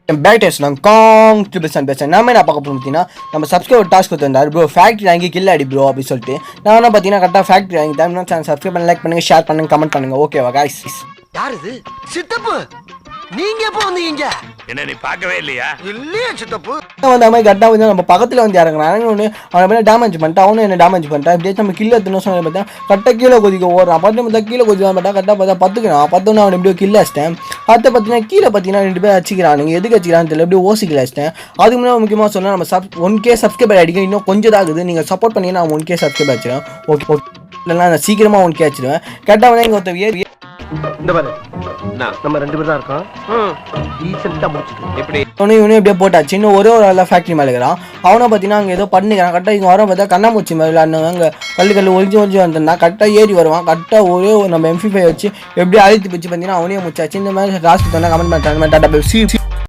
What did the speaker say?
Back test நான் காங் triples பேசுகிறேன். நம்ம என்ன பார்க்க போகிறோம் பார்த்தீங்கன்னா, நம்ம சப்ஸ்கிரைபர் டாஸ்க் கொடுத்துருந்தாரு ப்ரோ, ஃபேக்ட்ரி வாங்கி கில் அடி ப்ரோ அப்படின்னு சொல்லிட்டு. நான் என்ன பார்த்தீங்கன்னா கரெக்டாக ஃபேக்ட்ரி வாங்கி தான் சேனல் சப்ஸ்கிரைப் பண்ணி லைக் பண்ணுங்கள், ஷேர் பண்ணுங்கள், கமெண்ட் பண்ணுங்கள். ஓகேவா காய்ஸ்? யார் இது? சித்தப்பு, நீங்க எப்போ வந்தீங்க? என்ன நீ பார்க்கவே இல்லையா? இல்லையா சித்தப்பு? வந்து மாதிரி கரெக்டாக வந்து நம்ம பக்கத்தில் வந்து இறங்குறான். ஒன்று அவனை டேமேஜ் பண்ணிட்டான், அவனும் என்ன டேமேஜ் பண்ணிட்டான். இப்படியே நம்ம கில்ல எத்தனை சொன்ன பார்த்தா கரெக்டாக கீழே கொதிக்க ஓடுறான். பார்த்து பார்த்தா கீழே கொதிக்கான் பார்த்தா கரெக்டாக பார்த்தா பத்துக்கிறான். பத்தோன்னு அவன் எப்படியோ கில்ல அடிச்சிட்டேன். அடுத்து பார்த்தீங்கன்னா கீழே பார்த்தீங்கன்னா 2 பேர் அடிச்சிக்கிறான். எதுக்கு அடிச்சிக்கிறான்னு தெரியல, எப்படியோ ஓசிக்கல அடிச்சிட்டேன். அதுக்கு முன்னாடி முக்கியமாக சொன்னால் நம்ம 1K சப்ஸ்கிரைபர் அடிக்க இன்னும் கொஞ்சம் தான் ஆகுது. நீங்கள் சப்போர்ட் பண்ணீங்கன்னா நான் 1K சப்ஸ்கிரைபர் அடிச்சிடுவேன். ஓகே ஓகே, இல்லைனா நான் சீக்கிரமாக 1K அடிச்சிடுவேன். கரெக்டாக வந்து இங்கே ஒருத்தர் இந்த பாரு, நம்ம 2 பேர் தான் இருக்கோம். ரீசெண்டாக முடிச்சுட்டு எப்படி இவனே எப்படியே போட்டாச்சு. இன்னும் ஒரே ஒரு ஆள் ஃபேக்ட்ரி மேலே இருக்கிறான். அவனை பார்த்தீங்கன்னா அங்கே ஏதோ பண்ணிக்கிறான். கரெக்டாக இங்கே வர பார்த்தா கண்ணாமூச்சி மாதிரி விளாடுனாங்க. அங்கே கல் ஒழிஞ்சு வந்திருந்தான். கரெக்டாக ஏறி வருவான். கரெக்டாக ஒரே நம்ம MP5 வச்சு எப்படி அழுத்தி பிடிச்சி பார்த்தீங்கன்னா அவனே முடிச்சாச்சு. இந்த மாதிரி லாஸ்ட் சொன்னால் கமெண்ட் பண்ணுறாங்க.